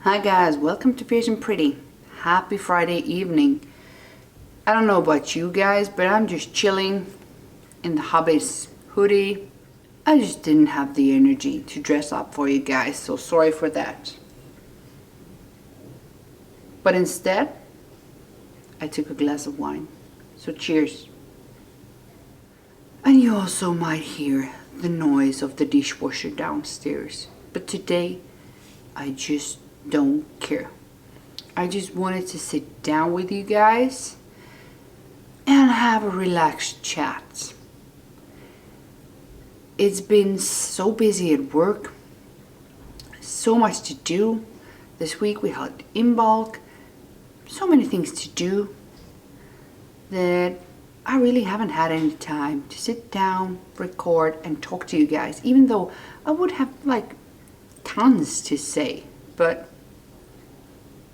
Hi guys, welcome to Fierce and Pretty. Happy Friday evening. I don't know about you guys, but I'm just chilling in the hubby's hoodie. I just didn't have the energy to dress up for you guys, so sorry for that. But instead, I took a glass of wine. So cheers. And you also might hear the noise of the dishwasher downstairs. But today, I just don't care. I just wanted to sit down with you guys and have a relaxed chat. It's been so busy at work, so much to do. This week we had in bulk, so many things to do that I really haven't had any time to sit down, record and talk to you guys, even though I would have like tons to say. But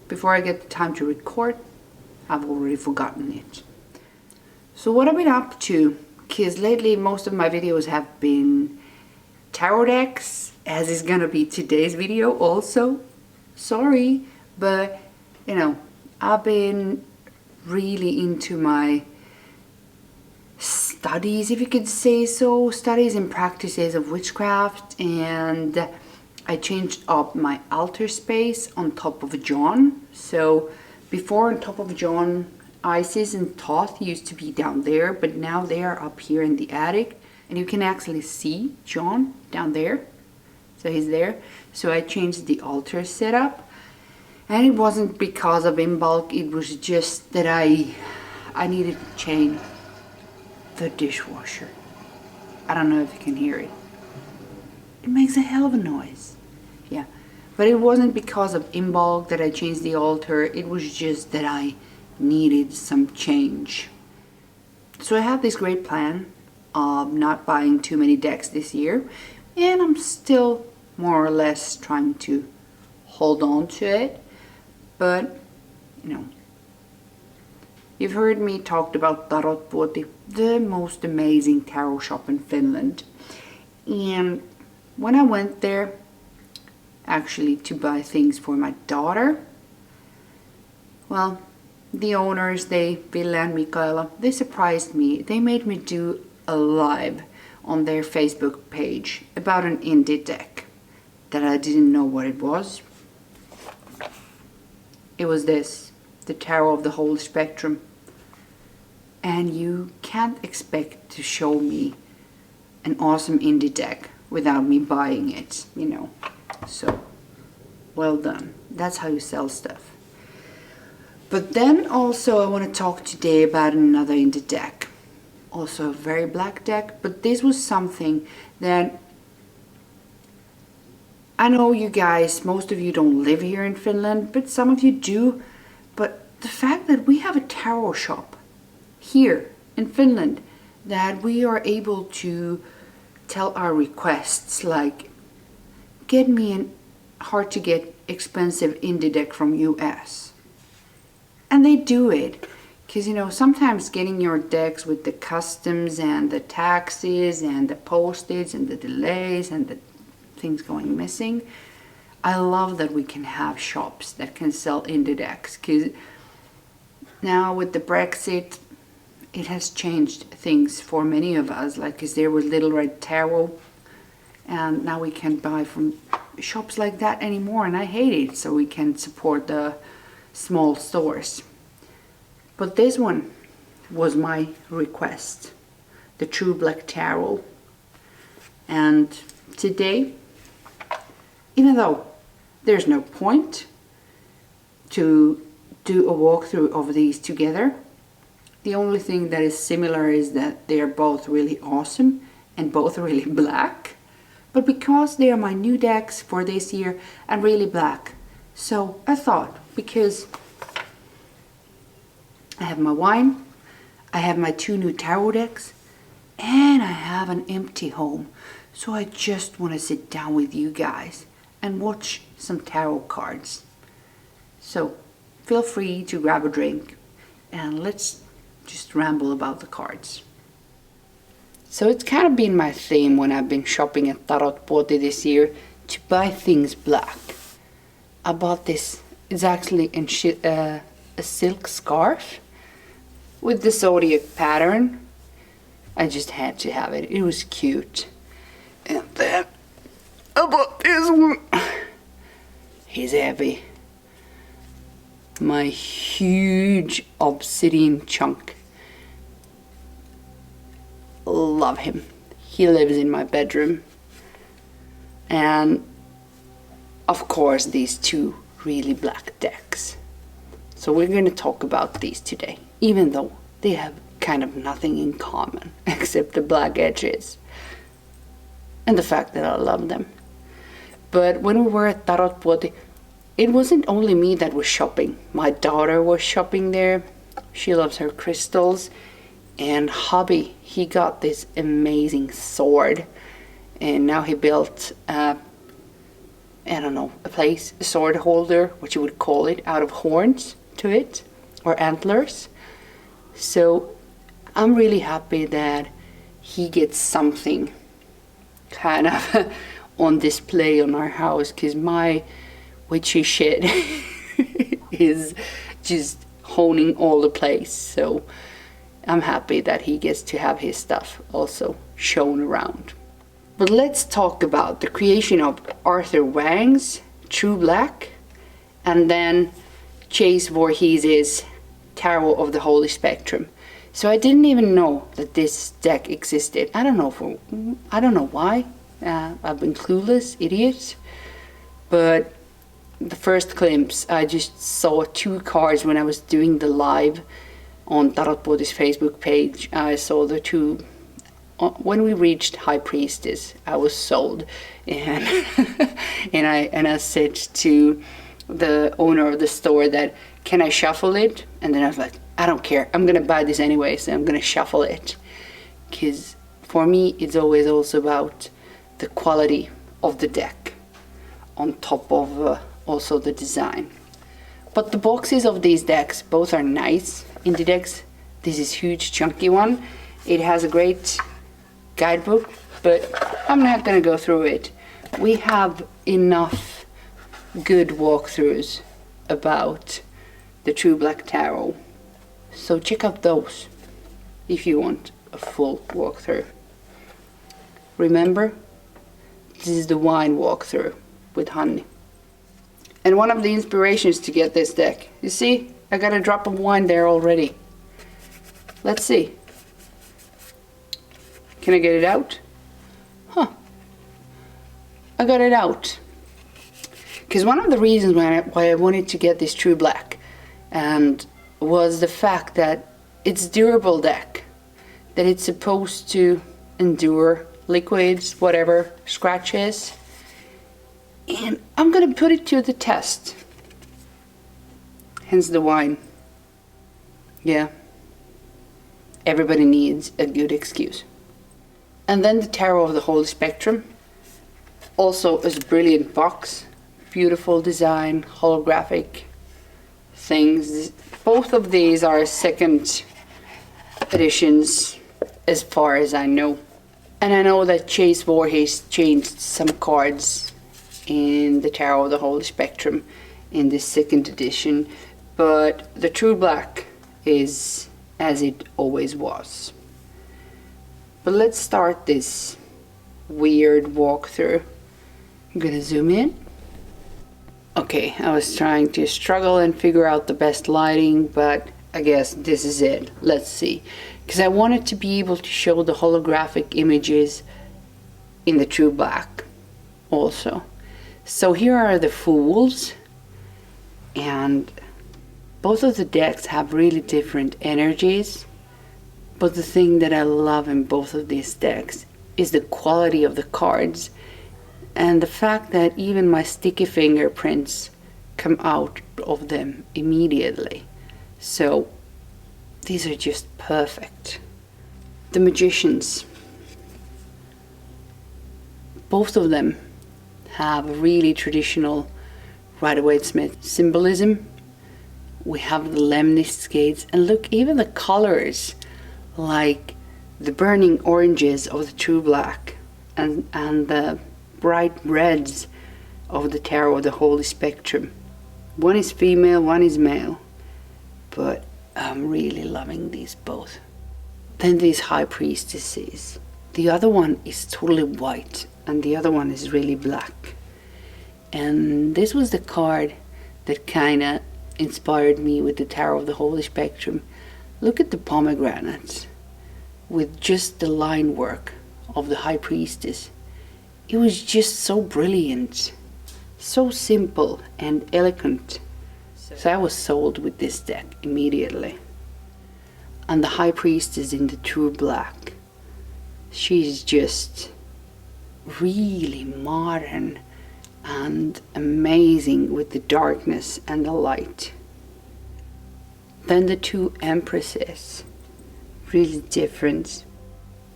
before I get the time to record, I've already forgotten it. So what I've been up to, because lately most of my videos have been tarot decks, as is gonna be today's video also. Sorry, but you know, I've been really into my studies, if you could say so, studies and practices of witchcraft, and I changed up my altar space on top of John. So before on top of John, Isis and Thoth used to be down there, but now they are up here in the attic, and you can actually see John down there. So he's there. So I changed the altar setup, and it wasn't because of in bulk, it was just that I needed to change the dishwasher. I don't know if you can hear it. It makes a hell of a noise. Yeah, but it wasn't because of in bulk that I changed the altar. It was just that I needed some change. So I have this great plan of not buying too many decks this year, and I'm still more or less trying to hold on to it. But you know, you've heard me talk about Untitled, the most amazing tarot shop in Finland. And when I went there, actually to buy things for my daughter, well, the owners, Ville and Mikaela, they surprised me. They made me do a live on their Facebook page about an indie deck that I didn't know what it was. It was this, the Tarot of the Whole Spectrum. And you can't expect to show me an awesome indie deck without me buying it, you know. So, well done. That's how you sell stuff. But then also I want to talk today about another indie deck. Also a very black deck, but this was something that I know you guys, most of you don't live here in Finland, but some of you do. But the fact that we have a tarot shop here in Finland, that we are able to tell our requests, like get me an hard to get expensive indie deck from US. And they do it. Because you know, sometimes getting your decks with the customs and the taxes and the postage and the delays and the things going missing, I love that we can have shops that can sell indie decks. Because now with the Brexit, it has changed things for many of us. Like, because there was Little Red Tarot, and now we can't buy from shops like that anymore, and I hate it. So we can support the small stores. But this one was my request, the True Black Tarot. And today, even though there's no point to do a walkthrough of these together, the only thing that is similar is that they're both really awesome and both really black. But because they are my new decks for this year and really black, so I thought, because I have my wine, I have my 2 new tarot decks, and I have an empty home. So I just want to sit down with you guys and watch some tarot cards. So feel free to grab a drink and let's just ramble about the cards. So it's kind of been my theme when I've been shopping at Tarot this year, to buy things black. I bought this. It's actually a silk scarf with the zodiac pattern. I just had to have it. It was cute. And then I bought this one. He's heavy. My huge obsidian chunk. Love him. He lives in my bedroom. And of course these two really black decks. So we're going to talk about these today, even though they have kind of nothing in common except the black edges and the fact that I love them. But when we were at Tarotpuoti, it wasn't only me that was shopping. My daughter was shopping there. She loves her crystals. And hubby, he got this amazing sword. And now he built, I don't know, a sword holder, what you would call it, out of horns to it, or antlers. So I'm really happy that he gets something kind of on display on our house, because my witchy shit is just honing all the place. So I'm happy that he gets to have his stuff also shown around. But let's talk about the creation of Arthur Wang's True Black and then Chase Voorhees' Tarot of the Holy Spectrum. So I didn't even know that this deck existed. I don't know why. I've been clueless, idiot. But the first glimpse, I just saw 2 cards when I was doing the live on Tarotpuoti's Facebook page. I saw the 2. When we reached High Priestess, I was sold, and and I said to the owner of the store that, can I shuffle it? And then I was like, I don't care, I'm gonna buy this anyway, so I'm gonna shuffle it, because for me it's always also about the quality of the deck on top of also the design. But the boxes of these decks both are nice. In the decks, this is huge chunky one. It has a great guidebook, but I'm not gonna go through it. We have enough good walkthroughs about the True Black Tarot, so check out those if you want a full walkthrough. Remember, this is the wine walkthrough with honey. And one of the inspirations to get this deck, you see, I got a drop of wine there already. Let's see. Can I get it out? Huh. I got it out. Because one of the reasons why I wanted to get this True Black and was the fact that it's durable deck. That it's supposed to endure liquids, whatever, scratches. And I'm gonna put it to the test. Hence the wine. Yeah. Everybody needs a good excuse. And then the Tarot of the Holy Spectrum. Also is a brilliant box. Beautiful design, holographic things. Both of these are second editions as far as I know. And I know that Chase Voorhees changed some cards in the Tarot of the Holy Spectrum in the second edition. But the True Black is as it always was. But let's start this weird walkthrough. I'm gonna zoom in. Okay, I was trying to struggle and figure out the best lighting, but I guess this is it. Let's see. Because I wanted to be able to show the holographic images in the True Black also. So here are the Fools, and both of the decks have really different energies. But the thing that I love in both of these decks is the quality of the cards and the fact that even my sticky fingerprints come out of them immediately. So these are just perfect. The Magicians. Both of them have really traditional Rider-Waite-Smith symbolism. We have the lemnist skates, and look, even the colors, like the burning oranges of the True Black and the bright reds of the Tarot of the Holy Spectrum. One is female, one is male, but I'm really loving these both. Then these High Priestesses. The other one is totally white and the other one is really black. And this was the card that kind of inspired me with the Tarot of the Holy Spectrum. Look at the pomegranates with just the line work of the High Priestess. It was just so brilliant, so simple and elegant. So I was sold with this deck immediately. And the High Priestess in the true black. She's just really modern and amazing with the darkness and the light. Then the two Empresses, really different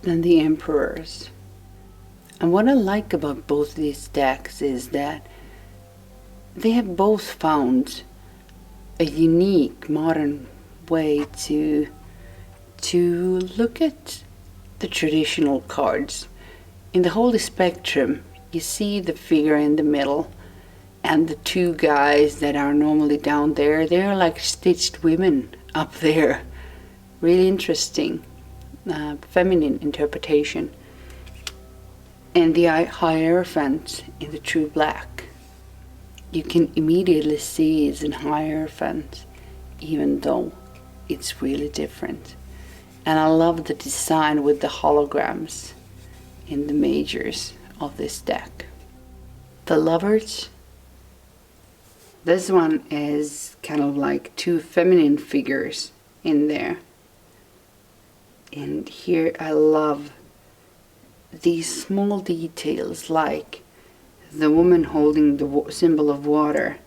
than the Emperors. And what I like about both these decks is that they have both found a unique modern way to look at the traditional cards. In the Holy Spectrum, you see the figure in the middle and the two guys that are normally down there. They're like stitched women up there. Really interesting, feminine interpretation. And the Hierophant in the true black. You can immediately see it's an Hierophant, even though it's really different. And I love the design with the holograms in the majors of this deck. The Lovers. This one is kind of like two feminine figures in there. And here I love these small details, like the woman holding the symbol of water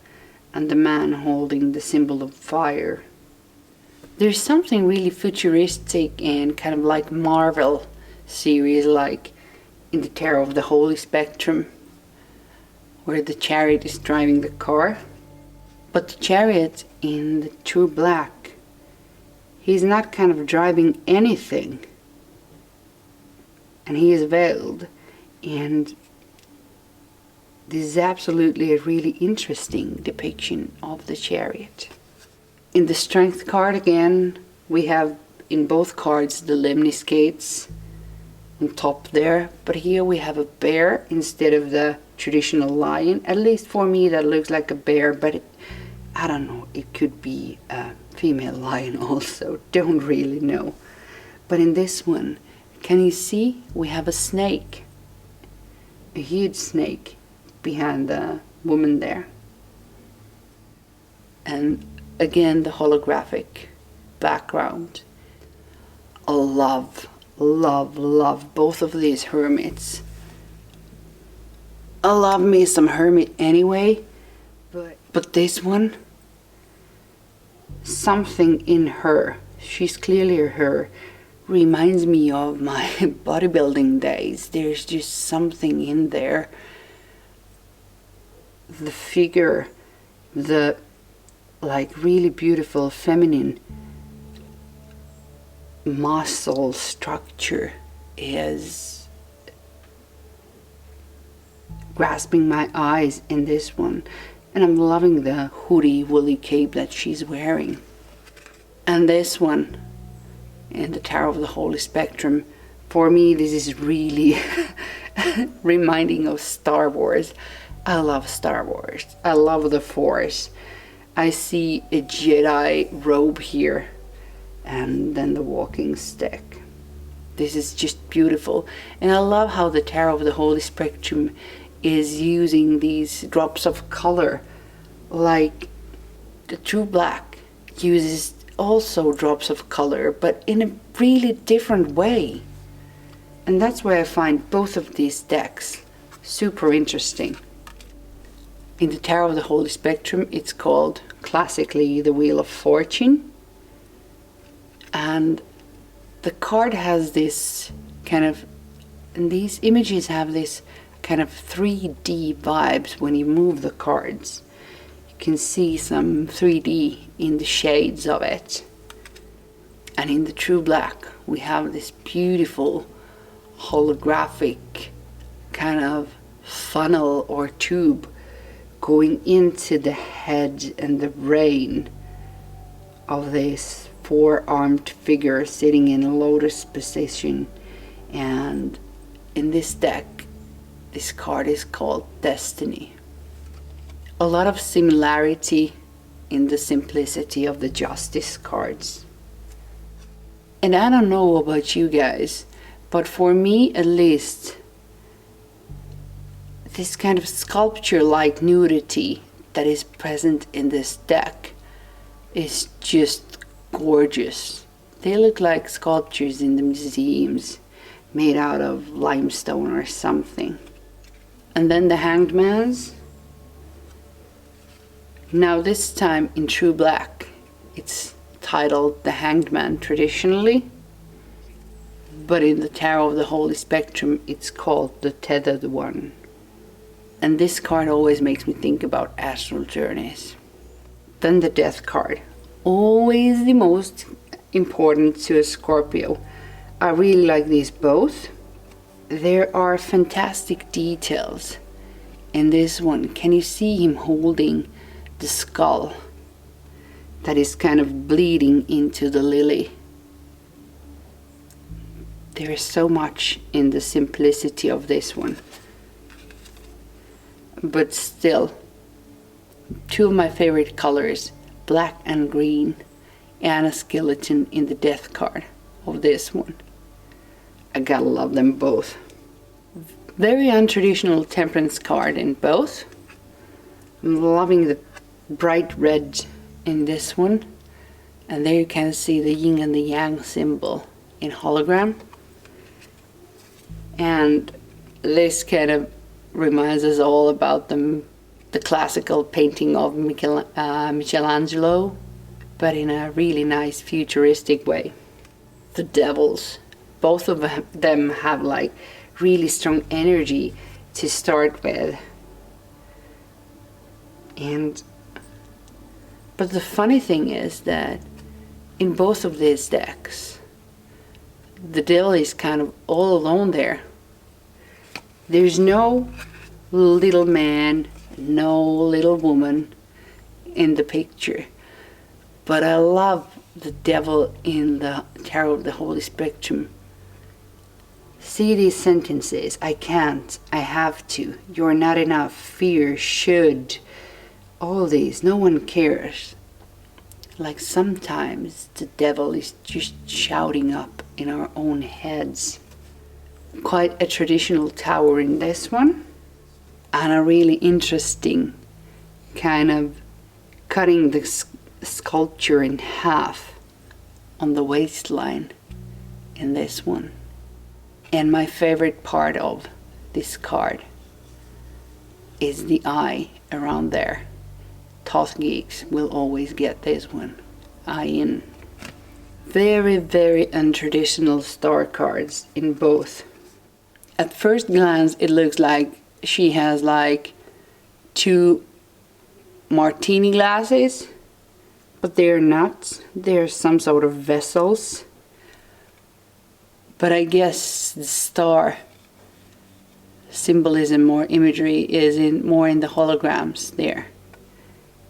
and the man holding the symbol of fire. There's something really futuristic and kind of like Marvel series, like in the Tarot of the Holy Spectrum, where the Chariot is driving the car. But the Chariot in the true black, he's not kind of driving anything. And he is veiled. And this is absolutely a really interesting depiction of the Chariot. In the Strength card again, we have in both cards the lemniscates on top there, but here we have a bear instead of the traditional lion. At least for me that looks like a bear, but I don't know, it could be a female lion also, don't really know. But in this one, can you see we have a snake, a huge snake behind the woman there. And again, the holographic background. I love both of these hermits. I love me some hermit anyway, but this one, something in her, she's clearly her, reminds me of my bodybuilding days. There's just something in there. The figure, the like really beautiful feminine muscle structure is grasping my eyes in this one. And I'm loving the hoodie woolly cape that she's wearing. And this one in the Tarot of the Holy Spectrum, for me this is really reminding of Star Wars. I love Star Wars. I love the Force. I see a Jedi robe here and then the walking stick. This is just beautiful. And I love how the Tarot of the Holy Spectrum is using these drops of color, like the true black uses also drops of color, but in a really different way. And that's why I find both of these decks super interesting. In the Tarot of the Holy Spectrum, it's called classically the Wheel of Fortune. And the card has this kind of, and these images have this kind of 3D vibes when you move the cards. You can see some 3D in the shades of it. And in the true black, we have this beautiful holographic kind of funnel or tube going into the head and the brain of this four-armed figure sitting in a lotus position. And in this deck, this card is called Destiny. A lot of similarity in the simplicity of the Justice cards. And I don't know about you guys, but for me at least, this kind of sculpture-like nudity that is present in this deck is just gorgeous. They look like sculptures in the museums made out of limestone or something. And then the Hanged Man's. Now this time in true black. It's titled the Hanged Man traditionally, but in the Tarot of the Holy Spectrum it's called the Tethered One. And this card always makes me think about astral journeys. Then the Death card. Always the most important to a Scorpio. I really like these both. There are fantastic details in this one. Can you see him holding the skull that is kind of bleeding into the lily? There is so much in the simplicity of this one. But still, two of my favorite colors, black and green, and a skeleton in the Death card of this one. I gotta love them both. Very untraditional Temperance card in both. I'm loving the bright red in this one. And there you can see the yin and the yang symbol in hologram. And this kind of reminds us all about the classical painting of Michelangelo, but in a really nice futuristic way. The Devils, both of them have like really strong energy to start with. But the funny thing is that in both of these decks, the devil is kind of all alone there. There's no little man, no little woman in the picture. But I love the devil in the Tarot of the Holy Spectrum. See these sentences: I can't, I have to, you're not enough, fear, should, all these, no one cares. Like sometimes the devil is just shouting up in our own heads. Quite a traditional tower in this one, and a really interesting kind of cutting the sculpture in half on the waistline in this one. And my favorite part of this card is the eye around there. Toss geeks will always get this one. Eye in. Very, very untraditional star cards in both. At first glance it looks like she has like two martini glasses, but they're not. They're some sort of vessels. But I guess the star symbolism or imagery is more in the holograms there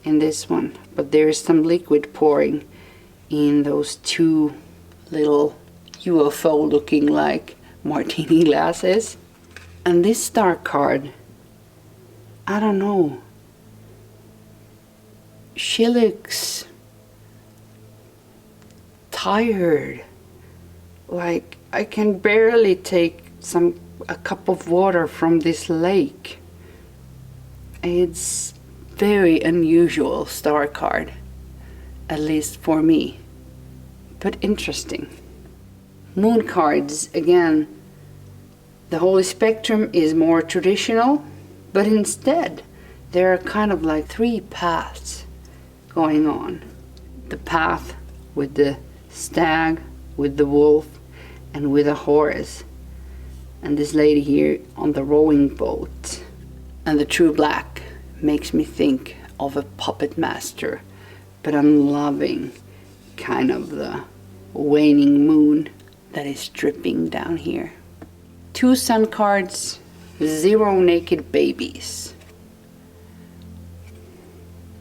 in this one. But there's some liquid pouring in those two little UFO looking like martini glasses. And this star card, I don't know, she looks tired. Like I can barely take a cup of water from this lake. It's very unusual star card, at least for me, but interesting. Moon cards, again, the Holy Spectrum is more traditional, but instead there are kind of like three paths going on. The path with the stag, with the wolf, and with a horse, and this lady here on the rowing boat. And the true black makes me think of a puppet master, but I'm loving kind of the waning moon that is dripping down here. Two sun cards, 0 naked babies.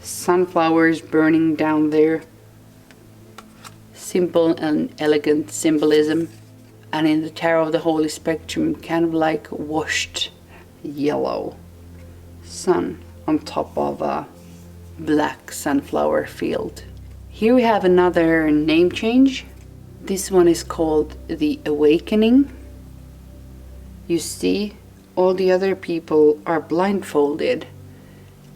sunflowers burning down there. Simple and elegant symbolism. And in the Tarot of the Holy Spectrum, kind of like washed yellow sun on top of a black sunflower field. Here we have another name change. This one is called the Awakening. You see, all the other people are blindfolded,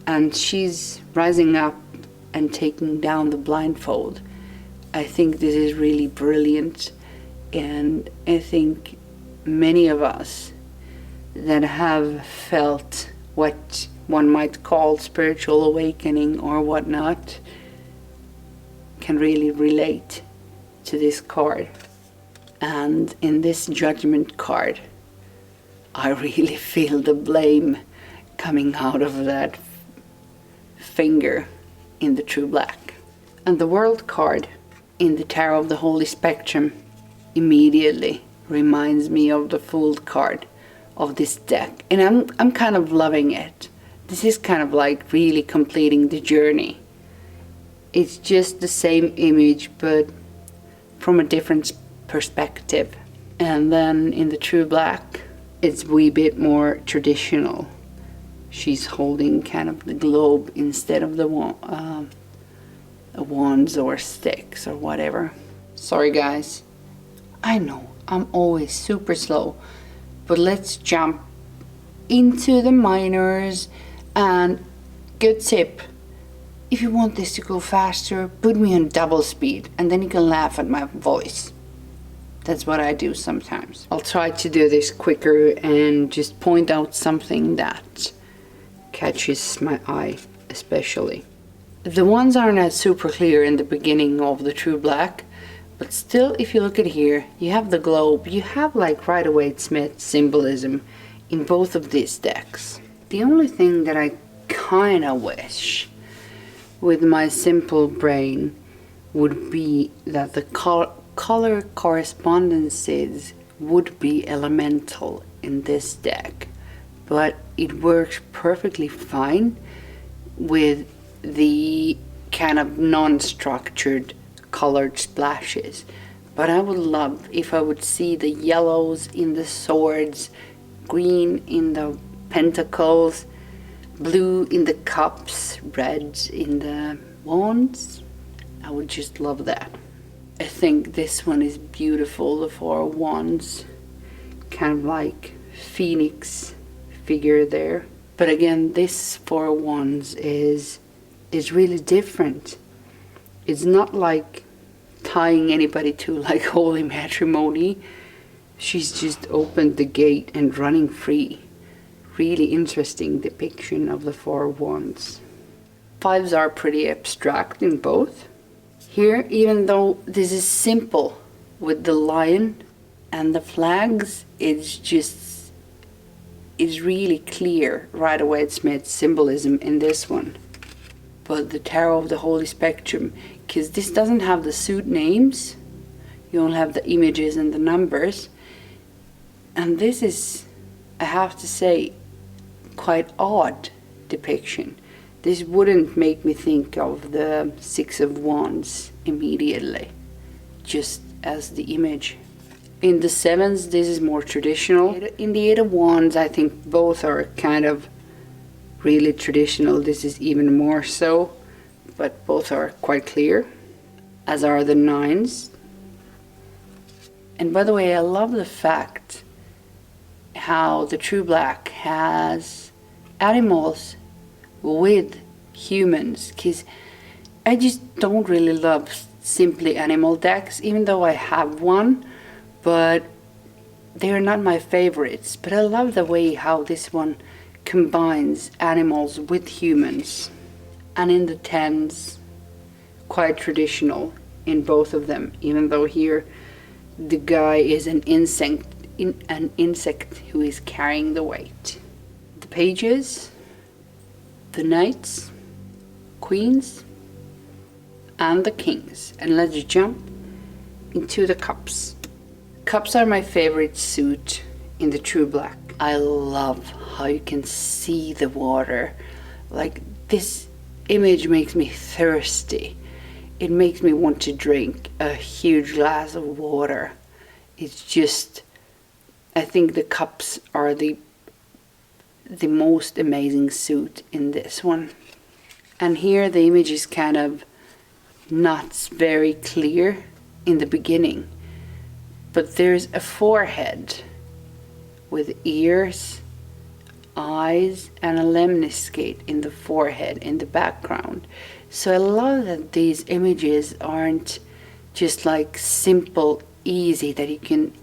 and she's rising up and taking down the blindfold. I think this is really brilliant, and I think many of us that have felt what one might call spiritual awakening or whatnot can really relate to this card. And in this Judgment card, I really feel the blame coming out of that finger in the True Black. And the World card in the Tarot of the Holy Spectrum immediately reminds me of the Fool card of this deck, and I'm kind of loving it. This is kind of like really completing the journey. It's just the same image but from a different perspective. And then in the True Black, it's a wee bit more traditional. She's holding kind of the globe instead of the wands or sticks or whatever. Sorry guys, I know I'm always super slow, but let's jump into the minors. And good tip, if you want this to go faster, put me on double speed and then you can laugh at my voice. That's what I do sometimes. I'll try to do this quicker and just point out something that catches my eye especially. The ones aren't as super clear in the beginning of the True Black, but still, if you look at here, you have the globe, you have like Rider-Waite-Smith symbolism in both of these decks. The only thing that I kind of wish with my simple brain would be that the color correspondences would be elemental in this deck, but it works perfectly fine with the kind of non-structured colored splashes. But I would love if I would see the yellows in the swords, green in the pentacles, blue in the cups, red in the wands. I would just love that. I think this one is beautiful, the Four of Wands, kind of like phoenix figure there. But again, this Four of Wands is really different. It's not like tying anybody to like holy matrimony. She's just opened the gate and running free. Really interesting depiction of the Four of Wands. Fives are pretty abstract in both. Here, even though this is simple with the lion and the flags, it's really clear Rider-Waite-Smith symbolism in this one. But the Tarot of the Holy Spectrum, because this doesn't have the suit names, you only have the images and the numbers. And this is, I have to say, quite odd depiction. This wouldn't make me think of the Six of Wands immediately, just as the image. In the Sevens, this is more traditional. In the Eight of Wands, I think both are kind of really traditional. This is even more so, but both are quite clear, as are the Nines. And by the way, I love the fact how the True Black has animals with humans, because I just don't really love simply animal decks, even though I have one, but they're not my favorites. But I love the way how this one combines animals with humans. And in the Tens, quite traditional in both of them, even though here the guy is an insect who is carrying the weight. The Pages, the Knights, Queens, and the Kings. And let's jump into the Cups. Cups are my favorite suit in the True Black. I love how you can see the water. Like this image makes me thirsty. It makes me want to drink a huge glass of water. It's just, I think the cups are the most amazing suit in this one. And here the image is kind of not very clear in the beginning, but there's a forehead with ears, eyes, and a lemniscate in the forehead in the background. So I love that these images aren't just like simple, easy, that you can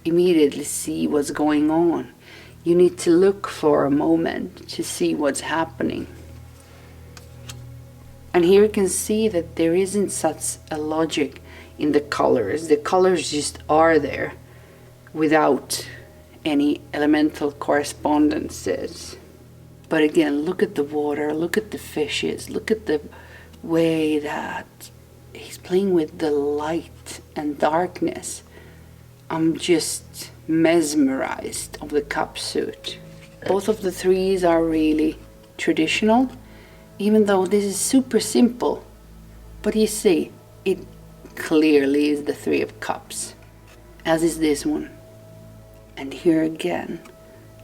immediately see what's going on. You need to look for a moment to see what's happening. And here you can see that there isn't such a logic in the colors. The colors just are there without any elemental correspondences. But again, look at the water, look at the fishes, look at the way that he's playing with the light and darkness. I'm just mesmerized of the cup suit. Both of the threes are really traditional, even though this is super simple. But you see, it clearly is the Three of Cups, as is this one. And here again,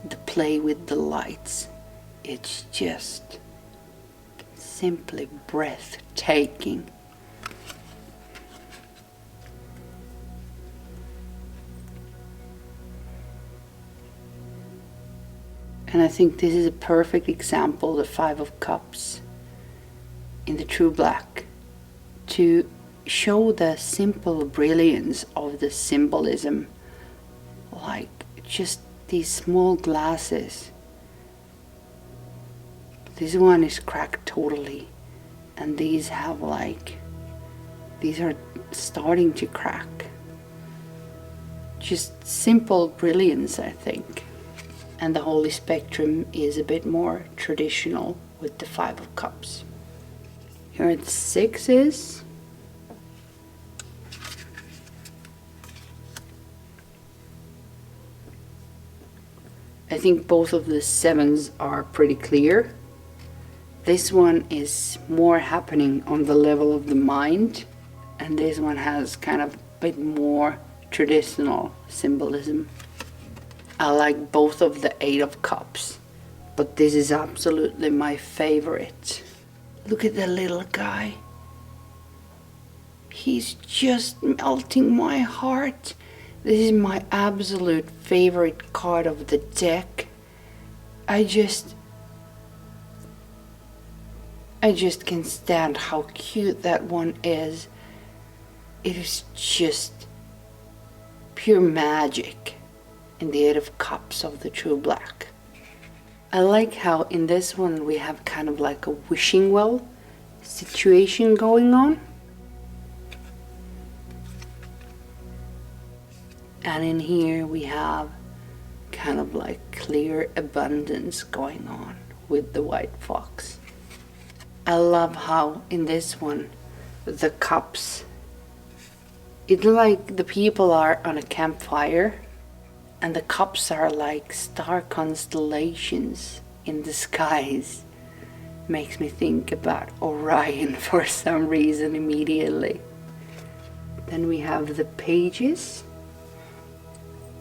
the play with the lights. It's just simply breathtaking. And I think this is a perfect example, the Five of Cups in the true black, to show the simple brilliance of the symbolism, like just these small glasses. This one is cracked totally, and these have like, these are starting to crack. Just simple brilliance, I think. And the Holy Spectrum is a bit more traditional with the Five of Cups. Here are the sixes. I think both of the sevens are pretty clear. This one is more happening on the level of the mind, and this one has kind of a bit more traditional symbolism. I like both of the Eight of Cups, but this is absolutely my favorite. Look at the little guy. He's just melting my heart. This is my absolute favorite card of the deck. I just can't stand how cute that one is. It is just pure magic in the Eight of Cups of the true black. I like how in this one we have kind of like a wishing well situation going on. And in here we have kind of like clear abundance going on with the white fox. I love how in this one the cups, it's like the people are on a campfire and the cups are like star constellations in the skies. Makes me think about Orion for some reason immediately. Then we have the pages,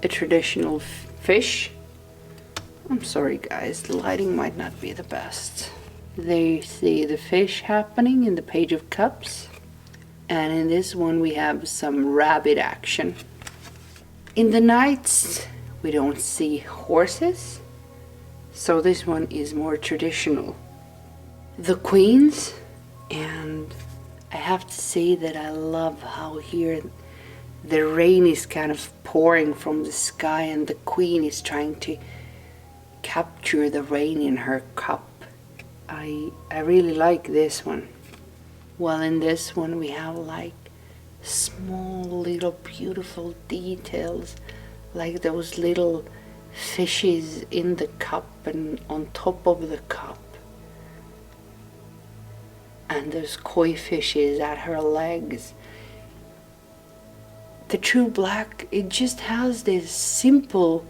a traditional fish. I'm sorry guys, the lighting might not be the best. There you see the fish happening in the Page of Cups. And in this one we have some rabbit action. In the Knights we don't see horses, so this one is more traditional. The Queens, and I have to say that I love how here the rain is kind of pouring from the sky and the Queen is trying to capture the rain in her cup. I really like this one. While in this one we have like small little beautiful details, like those little fishes in the cup and on top of the cup, and those koi fishes at her legs. The true black, it just has this simple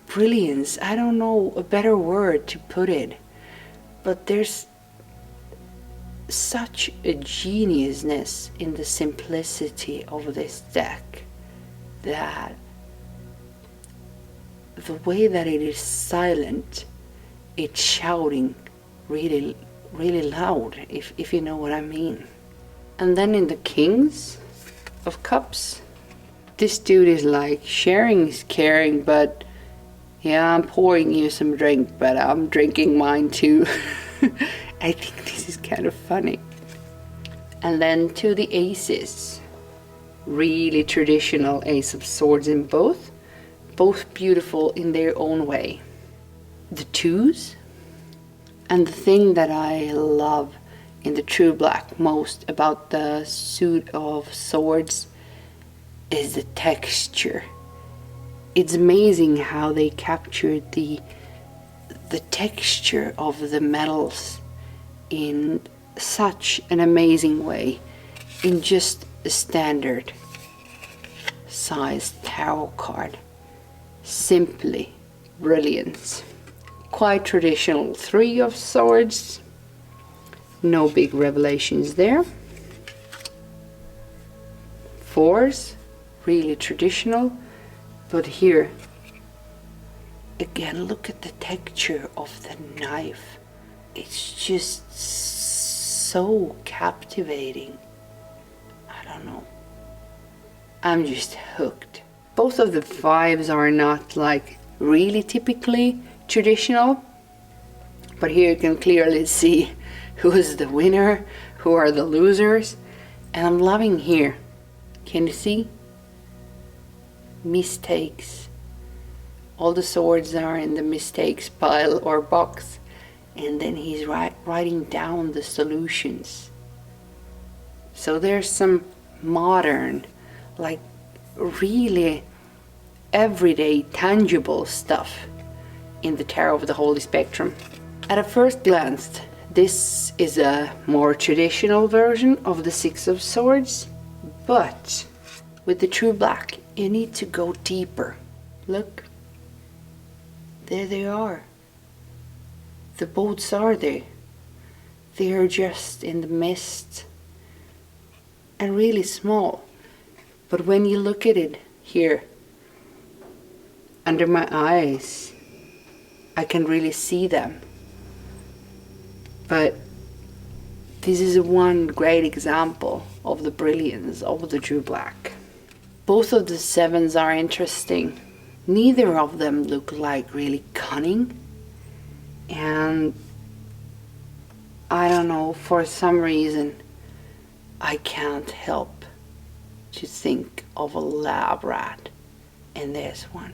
brilliance. I don't know a better word to put it, but there's such a geniusness in the simplicity of this deck that the way that it is silent, it's shouting really, really loud, if you know what I mean. And then in the Kings of Cups, this dude is like, sharing is caring, but yeah, I'm pouring you some drink, but I'm drinking mine too. I think this is kind of funny. And then to the aces, really traditional Ace of Swords in both beautiful in their own way. The twos, and the thing that I love in the True Black most about the suit of swords is the texture. It's amazing how they captured the texture of the metals in such an amazing way in just a standard sized tarot card. Simply brilliant. Quite traditional Three of Swords. No big revelations there. Fours, really traditional. But here, again, look at the texture of the knife. It's just so captivating. I don't know. I'm just hooked. Both of the fives are not like really typically traditional, but here you can clearly see who is the winner, who are the losers, and I'm loving here. Can you see? Mistakes. All the swords are in the mistakes pile or box, and then he's writing down the solutions. So there's some modern, like really everyday tangible stuff in the Tarot of the Holy Spectrum. At a first glance, this is a more traditional version of the Six of Swords, but with the True Black you need to go deeper. Look, there they are. The boats are there. They are just in the mist and really small. But when you look at it here, under my eyes, I can really see them. But this is one great example of the brilliance of the True Black. Both of the sevens are interesting. Neither of them look like really cunning. And I don't know, for some reason, I can't help to think of a lab rat in this one.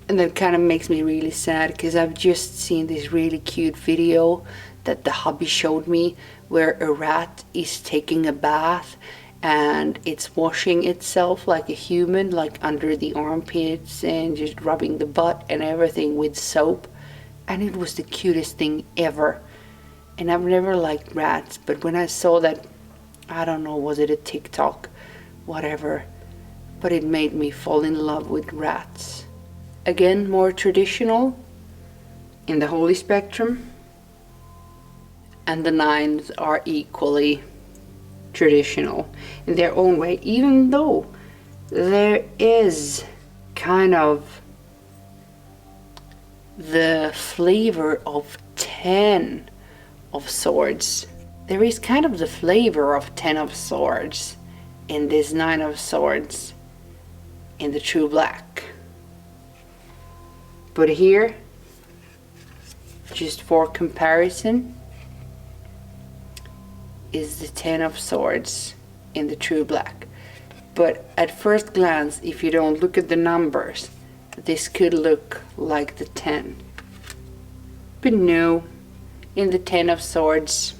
And that kind of makes me really sad, because I've just seen this really cute video that the hubby showed me where a rat is taking a bath and it's washing itself like a human, like under the armpits and just rubbing the butt and everything with soap. And it was the cutest thing ever. And I've never liked rats, but when I saw that, I don't know, was it a TikTok, whatever, but it made me fall in love with rats. Again, more traditional in the Holy Spectrum, and the nines are equally traditional in their own way, even though there is kind of the flavor of 10 of Swords. There is kind of the flavor of 10 of Swords in this 9 of Swords in the True Black. But here, just for comparison, is the 10 of Swords in the True Black. But at first glance, if you don't look at the numbers, this could look like the 10. But no, in the 10 of Swords,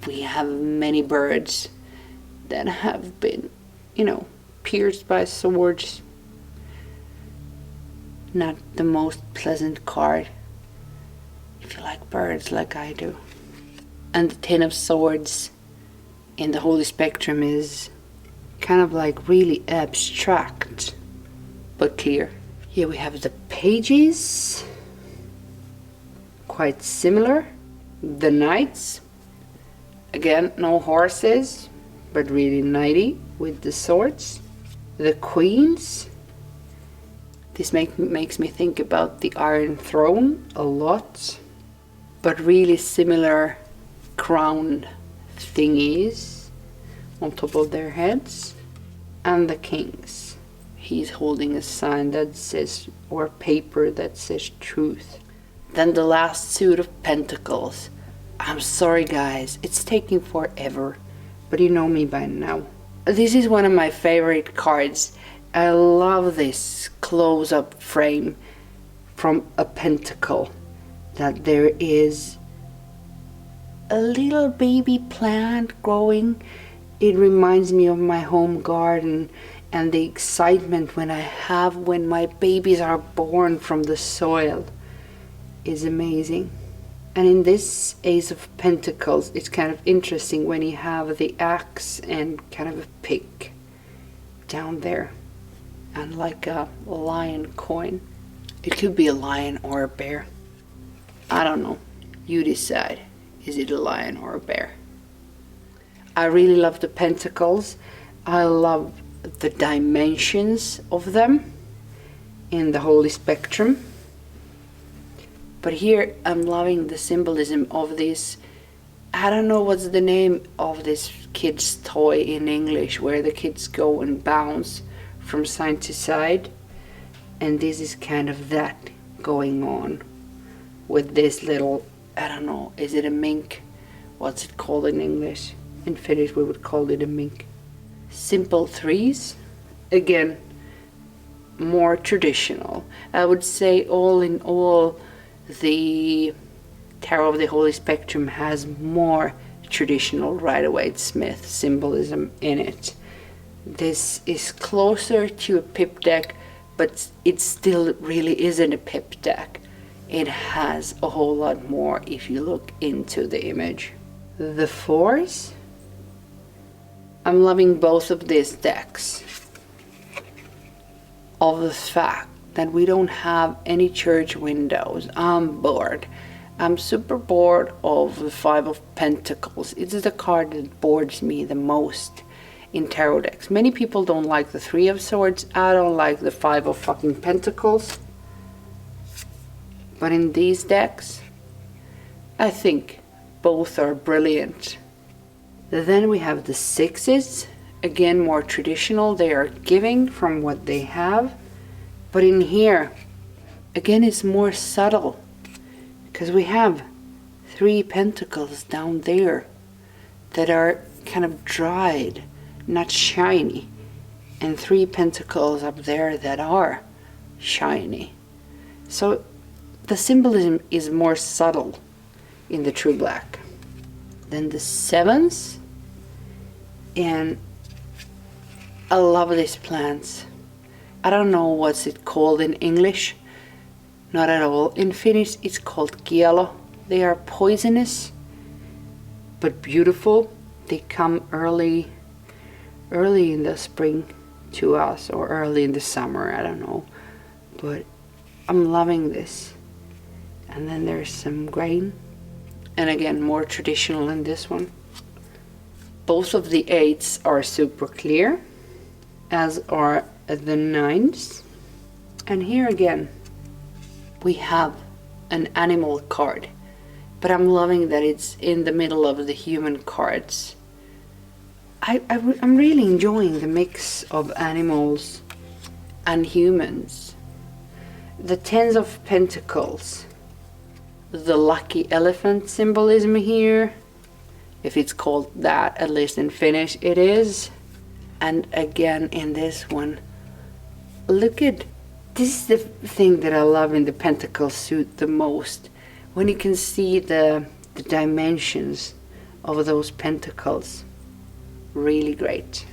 we have many birds that have been, pierced by swords. Not the most pleasant card if you like birds like I do. And the 10 of Swords in the Holy Spectrum is kind of like really abstract but clear. Here we have the pages, quite similar. The knights, Again, no horses, but really knighty with the swords. The queens. This makes me think about the Iron Throne a lot, but really similar crown thingies on top of their heads. And the kings. He's holding a sign that says, or paper that says truth. Then the last suit of pentacles. I'm sorry guys, it's taking forever, but you know me by now. This is one of my favorite cards. I love this close-up frame from a pentacle, that there is a little baby plant growing. It reminds me of my home garden and the excitement when my babies are born from the soil is amazing. And in this Ace of Pentacles, it's kind of interesting when you have the axe and kind of a pick down there. And like a lion coin. It could be a lion or a bear. I don't know. You decide. Is it a lion or a bear? I really love the pentacles. I love the dimensions of them in the Holy Spectrum. But here I'm loving the symbolism of this. I don't know what's the name of this kid's toy in English, where the kids go and bounce from side to side, and this is kind of that going on with this little, I don't know, is it a mink? What's it called in English? In Finnish we would call it a mink. Simple threes, again more traditional. I would say all in all the Tarot of the Holy Spectrum has more traditional Rider-Waite-Smith symbolism in it. This is closer to a pip deck, but it still really isn't a pip deck. It has a whole lot more if you look into the image. The fours. I'm loving both of these decks. Of the fact that we don't have any church windows. I'm bored. I'm super bored of the Five of Pentacles. It's the card that bores me the most in tarot decks. Many people don't like the Three of Swords. I don't like the Five of fucking Pentacles. But in these decks, I think both are brilliant. Then we have the sixes. Again, more traditional. They are giving from what they have. But in here, again, it's more subtle. Because we have three pentacles down there that are kind of dried, not shiny, and three pentacles up there that are shiny. So the symbolism is more subtle in the True Black. Then the sevens, and I love these plants. I don't know what's it called in English, not at all. In Finnish it's called kielo. They are poisonous but beautiful. They come early in the spring to us, or early in the summer, I don't know, but I'm loving this. And then there's some grain, and again more traditional in this one. Both of the eights are super clear, as are the nines. And here again we have an animal card, but I'm loving that it's in the middle of the human cards. I'm really enjoying the mix of animals and humans. The Tens of Pentacles, the lucky elephant symbolism here, if it's called that, at least in Finnish it is. And again in this one, look at, this is the thing that I love in the Pentacle suit the most, when you can see the dimensions of those pentacles. Really great.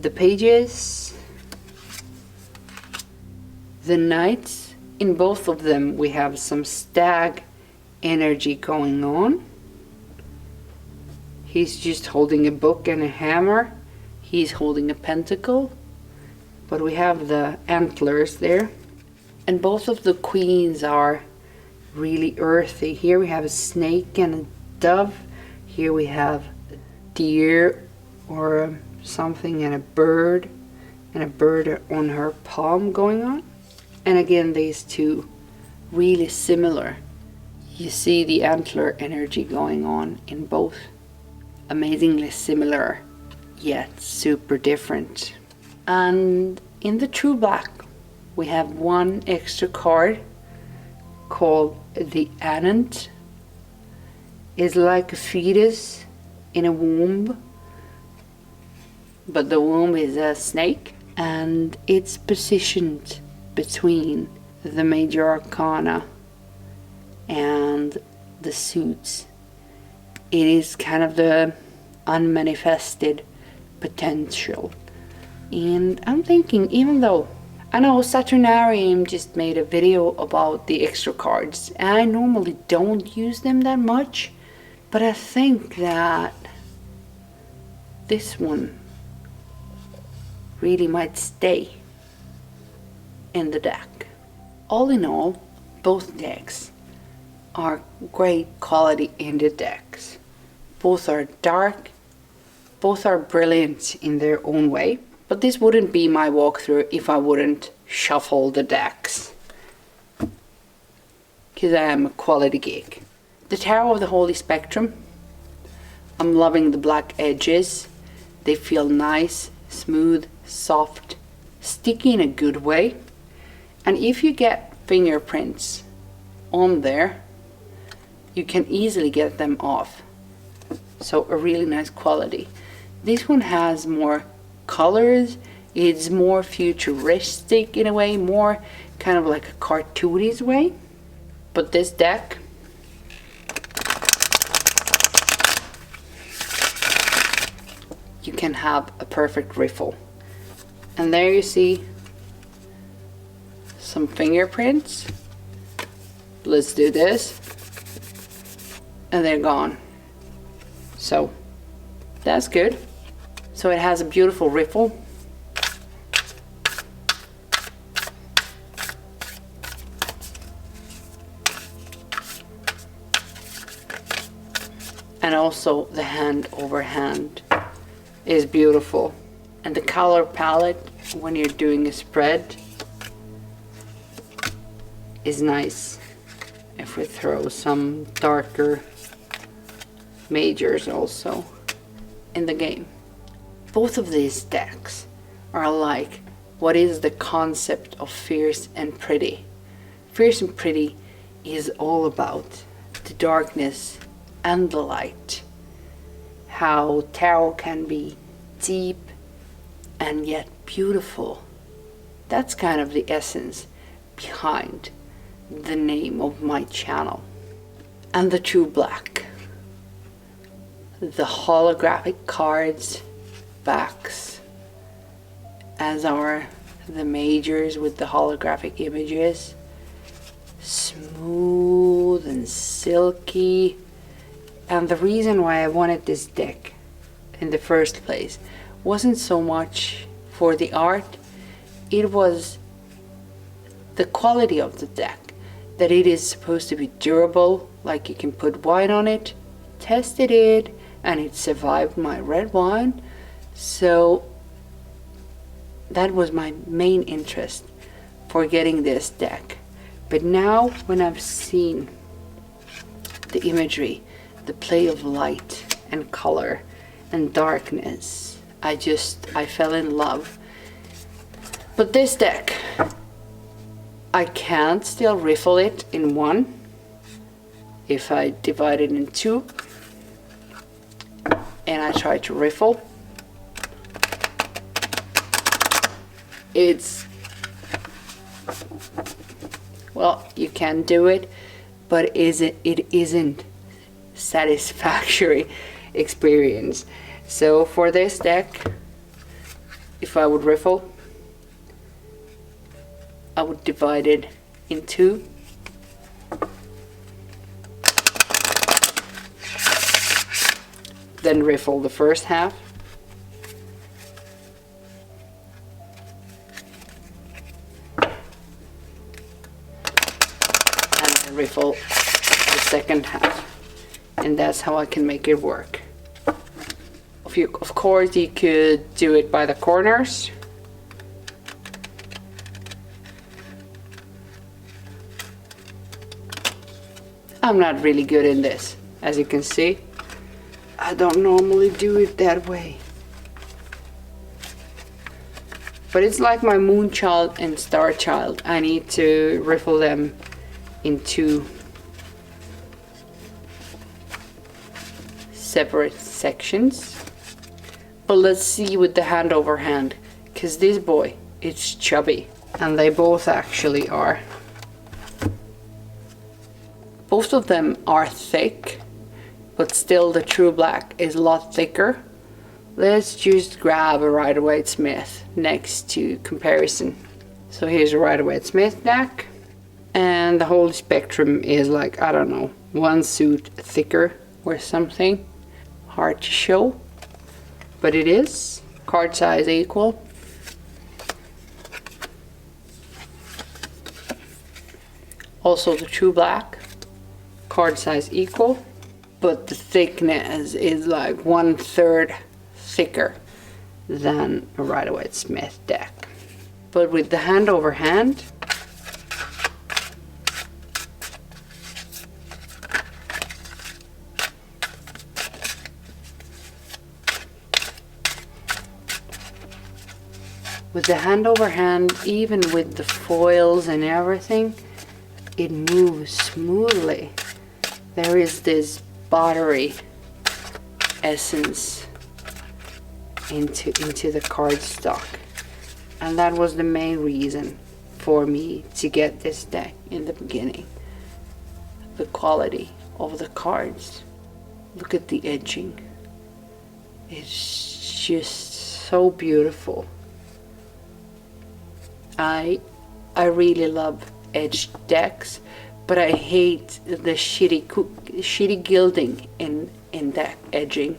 The pages, the knights, in both of them we have some stag energy going on. He's just holding a book and a hammer. He's holding a pentacle, but we have the antlers there. And both of the queens are really earthy. Here we have a snake and a dove. Here we have a deer or something and a bird on her palm going on. And again, these two really similar. You see the antler energy going on in both. Amazingly similar, yet super different. And in the true black, we have one extra card called the Ant. It's like a fetus in a womb, but the womb is a snake, and it's positioned between the major arcana and the suits. It is kind of the unmanifested potential. And I'm thinking, even though I know Saturnarium just made a video about the extra cards, and I normally don't use them that much, but I think that this one really might stay in the deck. All in all, both decks are great quality in the decks. Both are dark, both are brilliant in their own way, but this wouldn't be my walkthrough if I wouldn't shuffle the decks, because I am a quality geek. The Tarot of the Holy Spectrum, I'm loving the black edges. They feel nice, smooth, soft, sticky in a good way. And if you get fingerprints on there, you can easily get them off. So a really nice quality. This one has more colors. It's more futuristic in a way, more kind of like a cartoonish way. But this deck, you can have a perfect riffle. And there you see some fingerprints. Let's do this. And they're gone. So that's good. So it has a beautiful riffle. And also the hand over hand is beautiful. And the color palette when you're doing a spread is nice. If we throw some darker majors also in the game. Both of these decks are like, what is the concept of Fierce and Pretty? Fierce and Pretty is all about the darkness and the light. How tarot can be deep and yet beautiful. That's kind of the essence behind the name of my channel. And the true black. The holographic cards, backs, as are the majors with the holographic images. Smooth and silky. And the reason why I wanted this deck in the first place wasn't so much for the art, it was the quality of the deck. That it is supposed to be durable, like you can put wine on it. Tested it and it survived my red wine. So that was my main interest for getting this deck. But now when I've seen the imagery, the play of light and color and darkness, I fell in love. But this deck, I can't still riffle it in one. If I divide it in two and I try to riffle, well, you can do it, but it isn't satisfactory experience. So for this deck, if I would riffle, I would divide it in two. Then riffle the first half. And then riffle the second half. and that's how I can make it work. Of course, you could do it by the corners. I'm not really good in this, as you can see. I don't normally do it that way. But it's like my moon child and star child. I need to riffle them into separate sections. But let's see with the hand over hand, because this boy, it's chubby, and they both actually are. Both of them are thick, but still the true black is a lot thicker. Let's just grab a Rider-Waite Smith next to comparison. So here's a Rider-Waite Smith neck, and the whole spectrum is like, I don't know, one suit thicker or something. Hard to show, but it is. Card size equal. Also the true black, card size equal, but the thickness is like 1/3 thicker than a Rider-Waite Smith deck. But with the hand over hand, even with the foils and everything, it moves smoothly. There is this buttery essence into the cardstock, and that was the main reason for me to get this deck in the beginning. The quality of the cards. Look at the edging. It's just so beautiful. I really love edged decks, but I hate the shitty gilding in that edging.